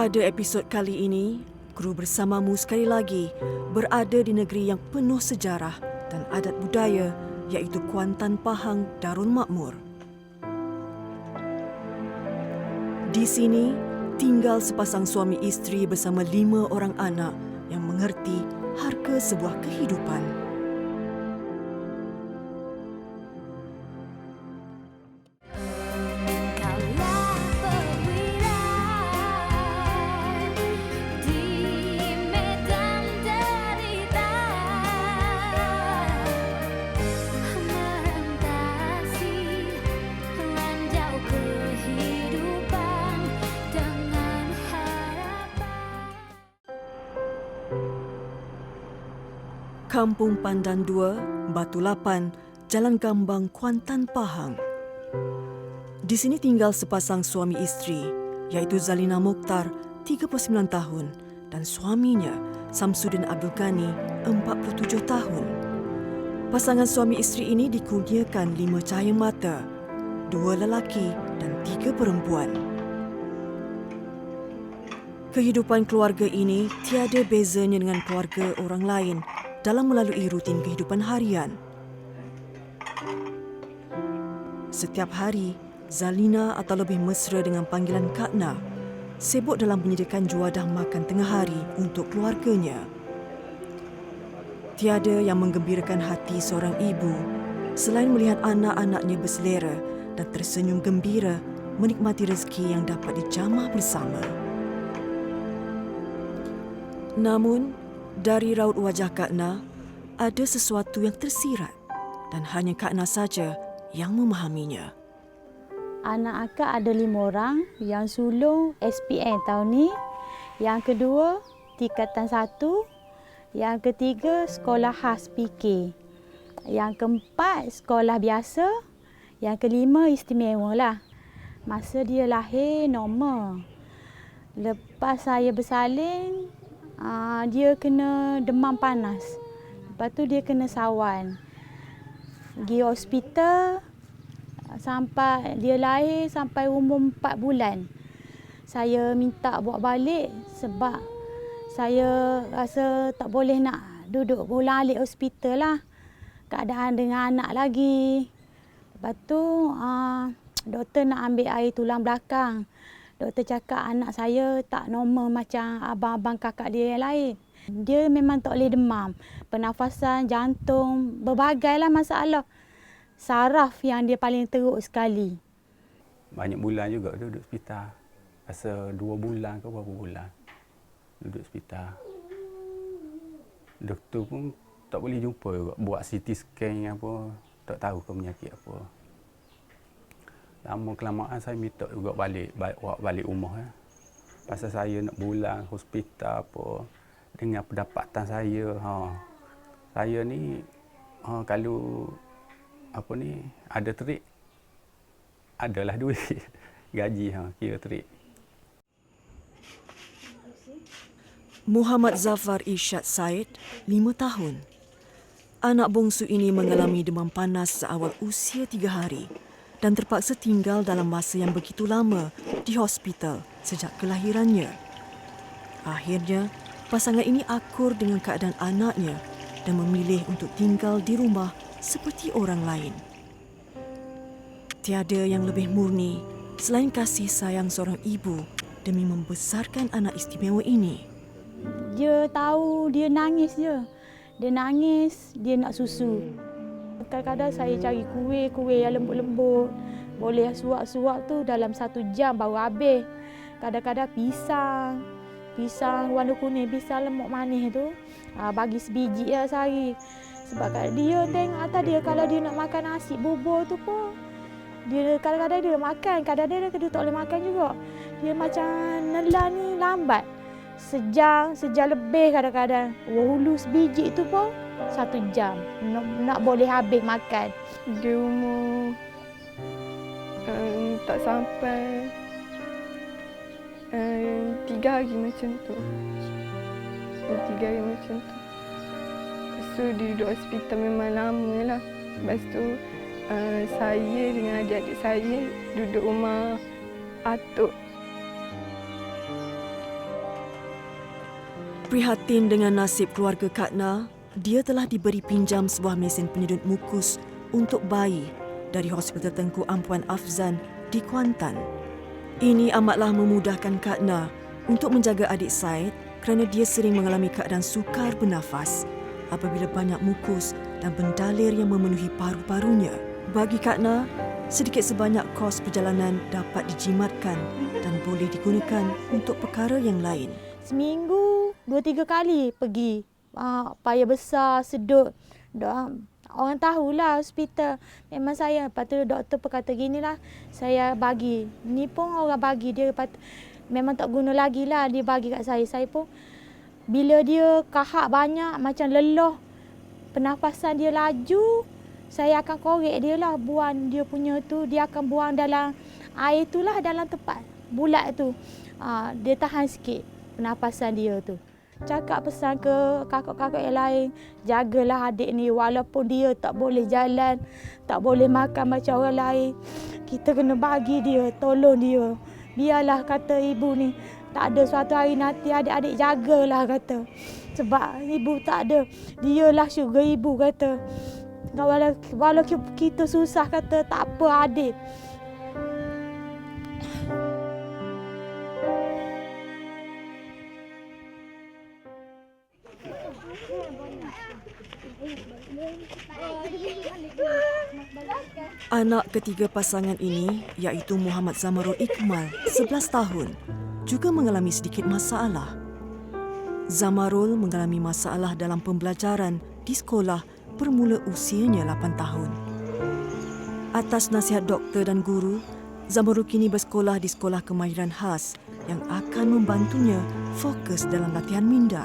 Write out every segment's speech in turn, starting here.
Pada episod kali ini, kru bersamamu sekali lagi berada di negeri yang penuh sejarah dan adat budaya iaitu Kuantan Pahang Darul Makmur. Di sini, tinggal sepasang suami isteri bersama 5 orang anak yang mengerti harga sebuah kehidupan. Kampung Pandan 2, Batu Lapan, Jalan Gambang, Kuantan Pahang. Di sini tinggal sepasang suami isteri, iaitu Zalina Mokhtar, 39 tahun, dan suaminya, Samsudin Abdul Ghani, 47 tahun. Pasangan suami isteri ini dikurniakan 5 cahaya mata, 2 lelaki dan 3 perempuan. Kehidupan keluarga ini tiada bezanya dengan keluarga orang lain dalam melalui rutin kehidupan harian. Setiap hari, Zalina atau lebih mesra dengan panggilan Kak Na, sibuk dalam menyediakan juadah makan tengah hari untuk keluarganya. Tiada yang menggembirakan hati seorang ibu selain melihat anak-anaknya berselera dan tersenyum gembira menikmati rezeki yang dapat dijamah bersama. Namun, dari raut wajah Kak Na, ada sesuatu yang tersirat dan hanya Kak Na saja yang memahaminya. Anak akak ada 5 orang, yang sulung SPM tahun ni, yang kedua tingkatan 1, yang ketiga sekolah khas PK, yang keempat sekolah biasa, yang kelima istimewa lah. Masa dia lahir normal. Lepas saya bersalin, dia kena demam panas. Lepas tu dia kena sawan. Pergi hospital sampai dia lahir sampai umur 4 bulan. Saya minta bawa balik sebab saya rasa tak boleh nak duduk bolak-alik hospital lah. Keadaan dengan anak lagi. Lepas tu doktor nak ambil air tulang belakang. Doktor cakap anak saya tak normal macam abang-abang kakak dia yang lain. Dia memang tak boleh demam. Pernafasan, jantung, berbagailah masalah. Saraf yang dia paling teruk sekali. Banyak bulan juga duduk hospital. Rasa 2 bulan ke berapa bulan duduk hospital. Doktor pun tak boleh jumpa juga. Buat CT scan apa, tak tahu ke penyakit apa. Lama kelamaan saya minta juga balik rumah. Pasal saya nak pulang hospital apa, dengan pendapatan saya. Saya ni kalau apa ni ada terik, adalah duit. Gaji kira terik. Muhammad Zafar Irsyad Said, 5 tahun. Anak bongsu ini mengalami demam panas seawal usia 3 hari dan terpaksa tinggal dalam masa yang begitu lama di hospital sejak kelahirannya. Akhirnya, pasangan ini akur dengan keadaan anaknya dan memilih untuk tinggal di rumah seperti orang lain. Tiada yang lebih murni selain kasih sayang seorang ibu demi membesarkan anak istimewa ini. Dia tahu dia nangis je. Dia nangis, dia nak susu. Kadang-kadang saya cari kuih yang lembut-lembut. Boleh suap-suap tu dalam 1 jam baru habis. Kadang-kadang pisang warna kuning, pisang lemak manis tu. Bagi sebiji lah sehari. Sebab dia tengok atas dia kalau dia nak makan nasi bubur tu pun. Dia kadang-kadang dia makan, kadang-kadang dia tak boleh makan juga. Dia macam nelan ni lambat. Sejam lebih kadang-kadang. Hulu sebiji tu pun 1 jam. Nak boleh habis makan. Dia umur tak sampai 3 hari macam tu. 3 hari macam tu. Lepas tu dia duduk hospital memang lama lah. Lepas tu saya dengan adik-adik saya duduk rumah atuk. Prihatin dengan nasib keluarga Kak Na, dia telah diberi pinjam sebuah mesin penyedut mukus untuk bayi dari Hospital Tengku Ampuan Afzan di Kuantan. Ini amatlah memudahkan Kak Na untuk menjaga adik Said kerana dia sering mengalami keadaan sukar bernafas apabila banyak mukus dan bendalir yang memenuhi paru-parunya. Bagi Kak Na, sedikit sebanyak kos perjalanan dapat dijimatkan dan boleh digunakan untuk perkara yang lain. Seminggu 2-3 kali pergi. Payah besar, sedut. Orang tahulah hospital. Memang saya, lepas tu doktor pun kata ginilah, saya bagi. Ni pun orang bagi, dia memang tak guna lagi lah, dia bagi kat saya. Saya pun, bila dia kahak banyak, macam lelah, pernafasan dia laju, saya akan korek dia lah, buang dia punya tu, dia akan buang dalam air tu lah, dalam tempat bulat tu. Dia tahan sikit pernafasan dia tu. Cakap pesan ke kakak-kakak yang lain, jagalah adik ni walaupun dia tak boleh jalan, tak boleh makan macam orang lain. Kita kena bagi dia, tolong dia. Biarlah kata ibu ni, tak ada suatu hari nanti adik-adik jagalah kata. Sebab ibu tak ada, dialah syurga ibu kata. Walau kita susah kata, tak apa adik. Anak ketiga pasangan ini, iaitu Muhammad Zamarul Iqmal, 11 tahun, juga mengalami sedikit masalah. Zamarul mengalami masalah dalam pembelajaran di sekolah bermula usianya 8 tahun. Atas nasihat doktor dan guru, Zamarul kini bersekolah di sekolah kemahiran khas yang akan membantunya fokus dalam latihan minda.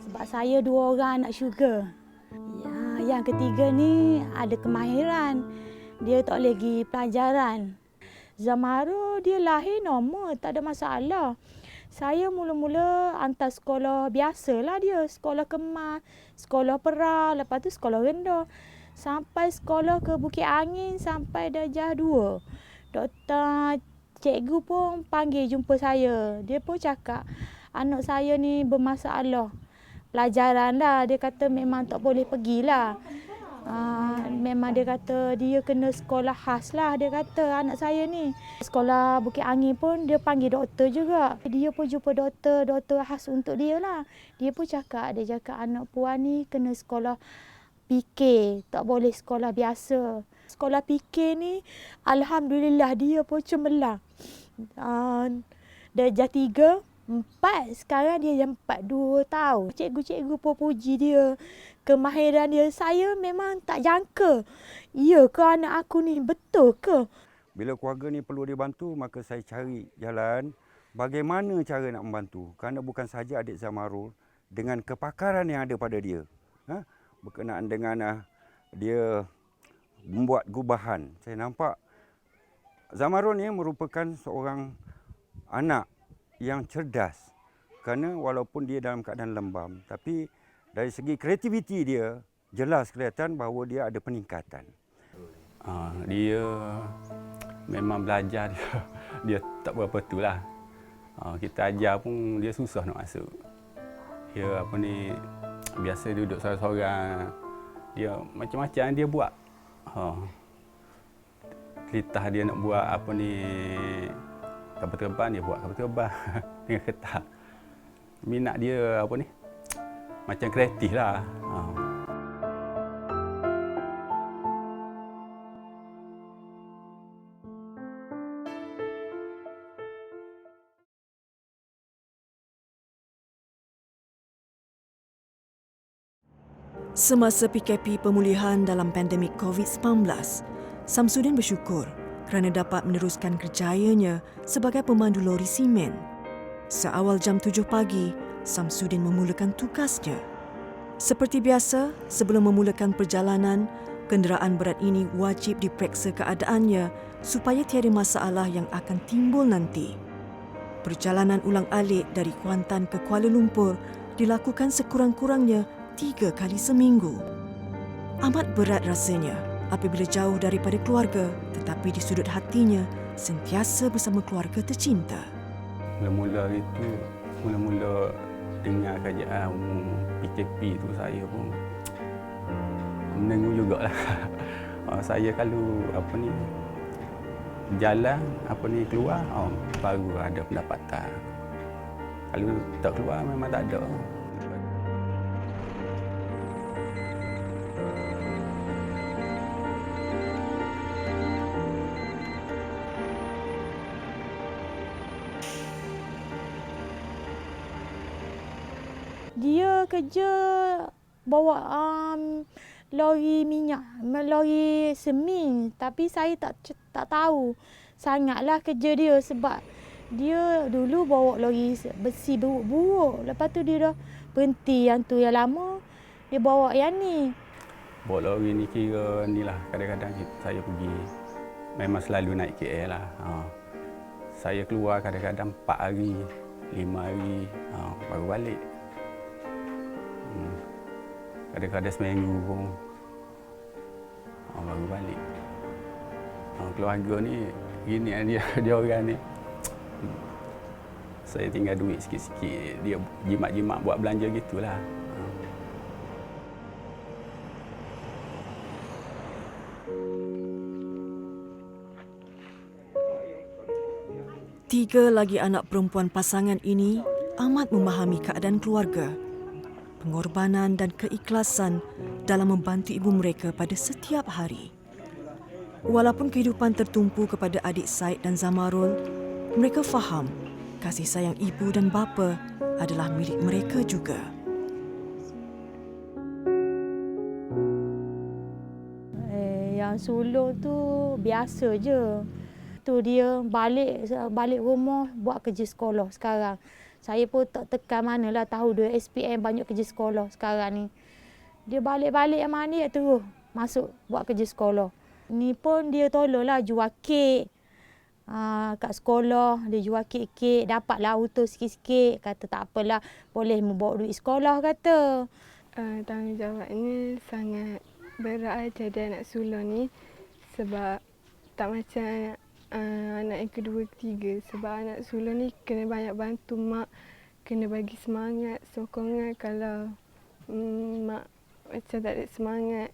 Sebab saya 2 orang anak syurga. Yang ketiga ni ada kemahiran. Dia tak boleh pergi pelajaran. Zamarul dia lahir normal, tak ada masalah. Saya mula-mula hantar sekolah biasalah dia. Sekolah kemas, sekolah perak, lepas tu sekolah rendah. Sampai sekolah ke Bukit Angin sampai darjah 2. Doktor, cikgu pun panggil jumpa saya. Dia pun cakap, anak saya ni bermasalah. Pelajaran dah, dia kata memang tak boleh pergilah. Memang dia kata dia kena sekolah khas lah, dia kata anak saya ni. Sekolah Bukit Angin pun dia panggil doktor juga. Dia pun jumpa doktor khas untuk dia lah. Dia pun cakap, anak puan ni kena sekolah PK, tak boleh sekolah biasa. Sekolah PK ni, alhamdulillah dia pun cemerlang. Darjah 3, 4, sekarang dia yang 4, 2 tahun. Cikgu-cikgu pun puji dia, kemahiran dia. Saya memang tak jangka. Ya ke anak aku ni, betul ke? Bila keluarga ni perlu dibantu, maka saya cari jalan bagaimana cara nak membantu. Kerana bukan sahaja adik Zamarul dengan kepakaran yang ada pada dia. Berkenaan dengan dia membuat gubahan. Saya nampak Zamarul ni merupakan seorang anak yang cerdas, kerana walaupun dia dalam keadaan lembam, tapi dari segi kreativiti dia jelas kelihatan bahawa dia ada peningkatan. Dia memang belajar dia tak berapa tu lah. Kita ajar pun dia susah nak masuk. Dia biasa duduk sorang-sorang. Dia macam-macam dia buat. Kelitah dia nak buat kapal terbang, dia buat kapal terbang dengan kertas. Minat dia macam kreatif lah. Semasa PKP pemulihan dalam pandemik COVID-19, Samsudin bersyukur kerana dapat meneruskan kerjayanya sebagai pemandu lori simen. Seawal jam 7 pagi, Samsudin memulakan tugasnya. Seperti biasa, sebelum memulakan perjalanan, kenderaan berat ini wajib diperiksa keadaannya supaya tiada masalah yang akan timbul nanti. Perjalanan ulang-alik dari Kuantan ke Kuala Lumpur dilakukan sekurang-kurangnya 3 kali seminggu. Amat berat rasanya apabila jauh daripada keluarga, tetapi di sudut hatinya sentiasa bersama keluarga tercinta. Mula-mula itu mula-mula dengar kerajaan PKP tu saya pun mendengar jugalah. Saya kalau jalan keluar baru ada pendapatan. Kalau tak keluar memang tak ada. Dia kerja bawa lori minyak, lori semen. Tapi saya tak tahu sangatlah kerja dia sebab dia dulu bawa lori besi buruk-buruk. Lepas tu dia dah berhenti yang tu yang lama. Dia bawa yang ni. Bawa lori ni kira ni lah, kadang-kadang saya pergi memang selalu naik KL lah. Saya keluar kadang-kadang 4 hari, 5 hari baru balik. Kadang-kadang seminggu pun baru balik. Keluarga ni gini dia orang ni. Saya tinggal duit sikit-sikit, dia jimat-jimat buat belanja gitulah. Tiga lagi anak perempuan pasangan ini amat memahami keadaan keluarga, pengorbanan dan keikhlasan dalam membantu ibu mereka pada setiap hari. Walaupun kehidupan tertumpu kepada adik Said dan Zamarul, mereka faham kasih sayang ibu dan bapa adalah milik mereka juga. Yang sulung tu biasa je. Tu dia balik rumah buat kerja sekolah sekarang. Saya pun tak tekan manalah tahu dia SPM banyak kerja sekolah sekarang ni. Dia balik-balik yang mana dia terus masuk buat kerja sekolah. Ni pun dia tolonglah jual kek. Kat sekolah dia jual kek-kek, dapatlah auto sikit-sikit. Kata tak apalah, boleh membawa duit sekolah kata. Tanggungjawab ni sangat berat jadi anak sulung ni sebab tak macam anak yang kedua, ketiga. Sebab anak sulung ni kena banyak bantu mak, kena bagi semangat, sokongan. Kalau mak macam tak ada semangat,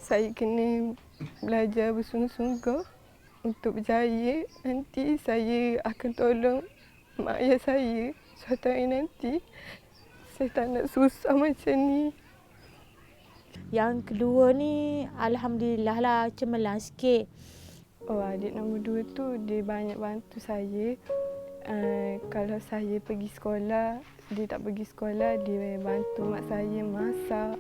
saya kena belajar bersungguh-sungguh untuk berjaya. Nanti saya akan tolong mak ayah saya suatu hari nanti. Saya tak nak susah macam ni. Yang kedua ni alhamdulillah lah cemerlang sikit. Adik nombor 2 tu dia banyak bantu saya. Kalau saya pergi sekolah, dia tak pergi sekolah, dia bantu mak saya masak,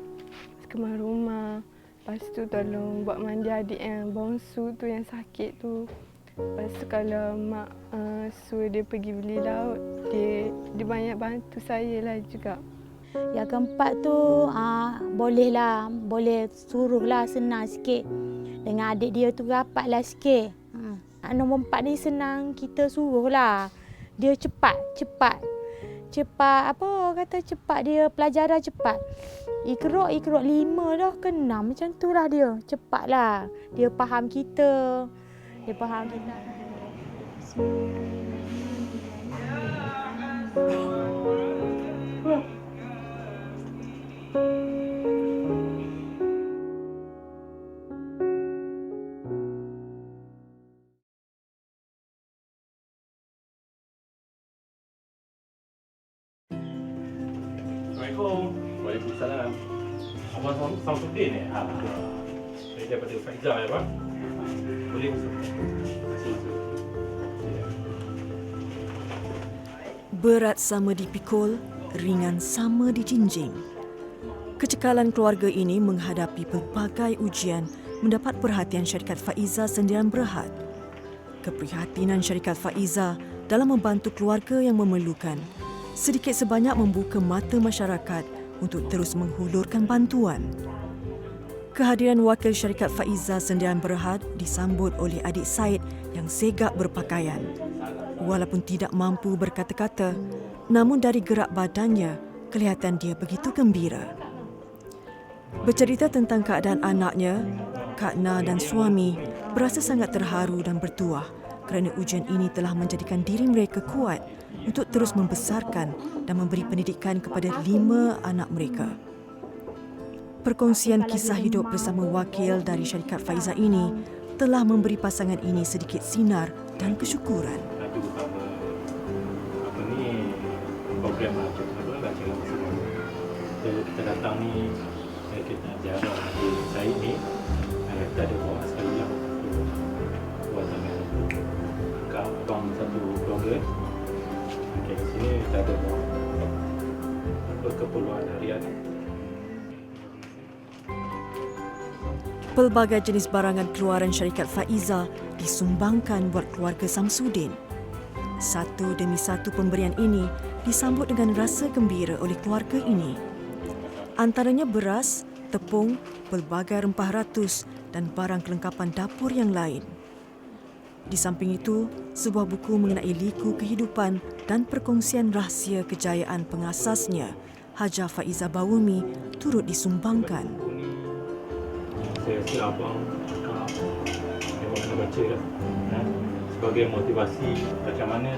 kemas rumah. Lepas tu tolong buat mandi adik yang bongsu tu yang sakit tu. Lepas tu kalau mak suruh dia pergi beli lauk, dia banyak bantu saya lah juga. Yang keempat tu boleh suruhlah senang sikit. Dengan adik dia tu rapatlah sikit. Nombor 4 ni senang kita suruhlah. Dia cepat. Cepat dia pelajaran cepat. Iqra 5 dah ke 6 macam tu lah dia. Cepatlah. Dia faham kita. Assalamualaikum. Waalaikumsalam. Abang Samsudin ni? Saya daripada Faizal ya, Pak. Boleh masuk? Berat sama dipikul, ringan sama dijinjing. Kecekalan keluarga ini menghadapi pelbagai ujian mendapat perhatian syarikat Faiza Sendirian Berhad. Keprihatinan syarikat Faiza dalam membantu keluarga yang memerlukan sedikit sebanyak membuka mata masyarakat untuk terus menghulurkan bantuan. Kehadiran wakil syarikat Faiza Sendirian Berhad disambut oleh adik Said yang segak berpakaian. Walaupun tidak mampu berkata-kata, namun dari gerak badannya, kelihatan dia begitu gembira. Bercerita tentang keadaan anaknya, Kak Na dan suami berasa sangat terharu dan bertuah kerana ujian ini telah menjadikan diri mereka kuat untuk terus membesarkan dan memberi pendidikan kepada 5 anak mereka. Perkongsian kisah hidup bersama wakil dari syarikat Faiza ini telah memberi pasangan ini sedikit sinar dan kesyukuran. Ada beberapa program baca bersama. Kita datang ni, kita ajar saya ni, kita ada bawa sekali yang buat dengan abang satu keluarga. Okey, sini kita ada bawa keperluan harian. Pelbagai jenis barangan keluaran syarikat Faiza disumbangkan buat keluarga Samsudin. Satu demi satu pemberian ini disambut dengan rasa gembira oleh keluarga ini. Antaranya beras, tepung, pelbagai rempah ratus dan barang kelengkapan dapur yang lain. Di samping itu, sebuah buku mengenai liku kehidupan dan perkongsian rahsia kejayaan pengasasnya, Hajah Faiza Bawumi, turut disumbangkan. Saya rasa abang cakap memang kena baca lah. Sebagai motivasi macam mana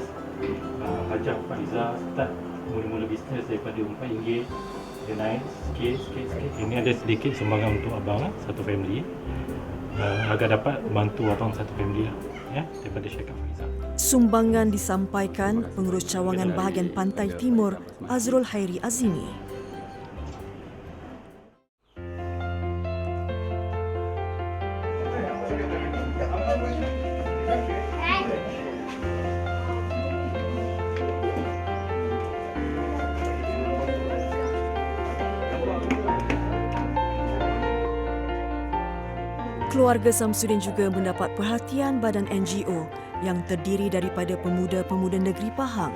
Hajah Faiza start mula-mula bisnes daripada RM4, dia naik sikit. Ini ada sedikit sumbangan untuk abang satu family, agar dapat bantu abang satu family lah, ya, daripada syarikat Faiza. Sumbangan disampaikan pengurus cawangan bahagian Pantai Timur Azrul Hairi Azimi. Keluarga Samsudin juga mendapat perhatian badan NGO yang terdiri daripada pemuda-pemuda negeri Pahang.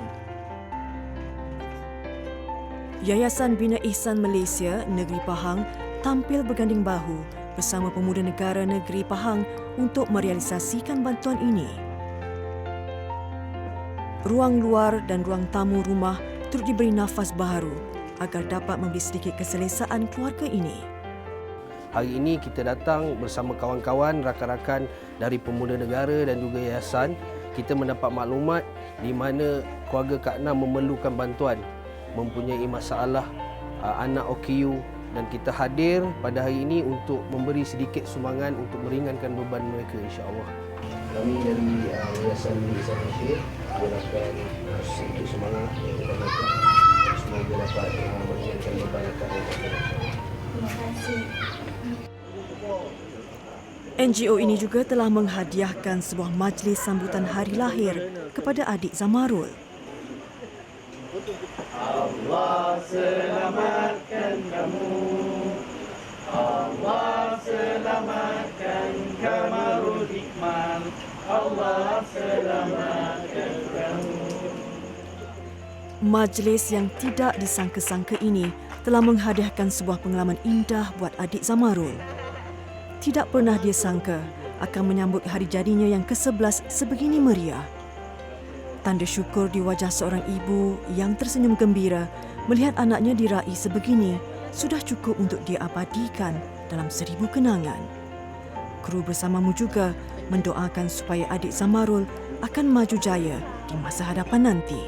Yayasan Bina Ihsan Malaysia Negeri Pahang tampil berganding bahu bersama pemuda negara negeri Pahang untuk merealisasikan bantuan ini. Ruang luar dan ruang tamu rumah turut diberi nafas baharu agar dapat memberi sedikit keselesaan keluarga ini. Hari ini kita datang bersama kawan-kawan, rakan-rakan dari Pemuda Negara dan juga yayasan. Kita mendapat maklumat di mana keluarga Kak Nam memerlukan bantuan, mempunyai masalah anak OKU, dan kita hadir pada hari ini untuk memberi sedikit sumbangan untuk meringankan beban mereka, insya-Allah. Kami dari Yayasan Ihsan Malaysia mengharapkan sedikit semangat kepada mereka, semoga dapat meringankan beban mereka. Terima kasih. NGO ini juga telah menghadiahkan sebuah majlis sambutan hari lahir kepada adik Zamarul. Allah selamatkan kamu, Allah selamatkan Kamarul Hikman, Allah selamatkan kamu. Majlis yang tidak disangka-sangka ini telah menghadiahkan sebuah pengalaman indah buat adik Zamarul. Tidak pernah dia sangka akan menyambut hari jadinya yang ke-11 sebegini meriah. Tanda syukur di wajah seorang ibu yang tersenyum gembira melihat anaknya diraih sebegini sudah cukup untuk dia abadikan dalam 1000 kenangan. Kru bersamamu juga mendoakan supaya adik Zamarul akan maju jaya di masa hadapan nanti.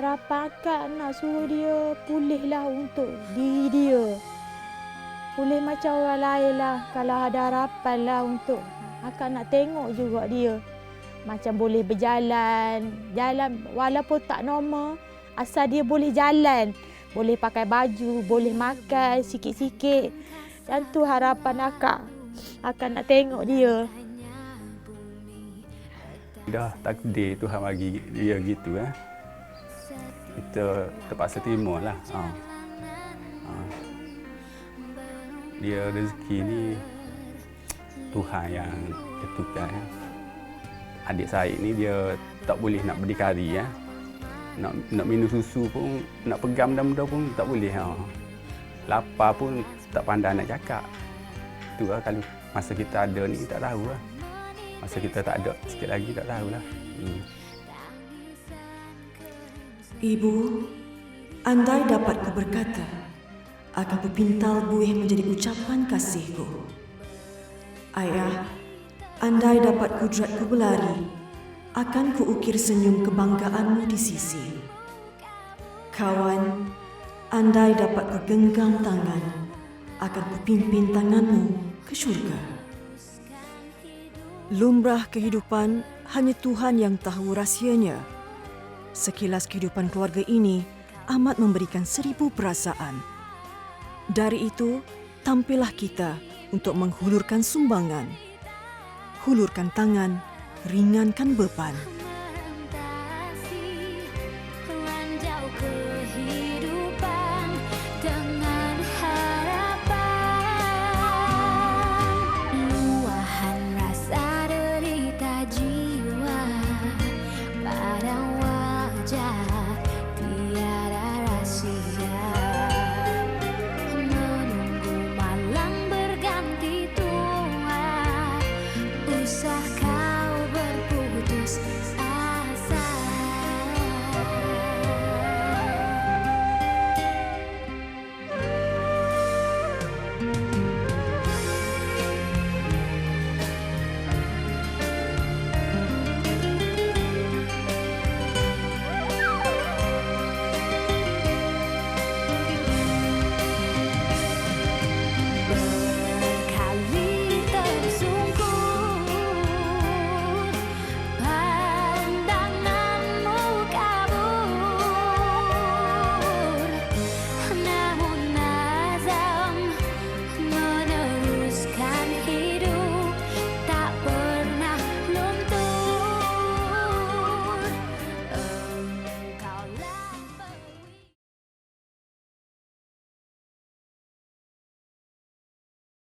Harapan akak nak suruh dia pulihlah untuk diri dia. Pulih macam orang lain lah. Kalau ada harapan lah untuk akak nak tengok juga dia. Macam boleh berjalan. Jalan walaupun tak normal. Asal dia boleh jalan. Boleh pakai baju, boleh makan sikit-sikit. Dan tu harapan akak. Akak nak tengok dia. Dah takdir Tuhan bagi dia gitu kita terpaksa terima lah. Dia rezeki ni Tuhan yang tentukan. Adik saya ni dia tak boleh nak berdikari nak minum susu pun, nak pegang benda-benda pun tak boleh. Lapar pun tak pandai nak cakap. Tu lah kalau masa kita ada ni tak tahu lah. Masa kita tak ada sikit lagi tak tahulah. Ibu, andai dapat ku berkata, akan ku pintal buih menjadi ucapan kasihku. Ayah, Andai dapat kudratku berlari, akan kuukir senyum kebanggaanmu di sisi. Kawan, andai dapat kugenggam tangan, akan kupimpin tanganmu ke syurga. Lumrah kehidupan hanya Tuhan yang tahu rahsianya. Sekilas kehidupan keluarga ini amat memberikan 1000 perasaan. Dari itu, tampillah kita untuk menghulurkan sumbangan. Hulurkan tangan, ringankan beban.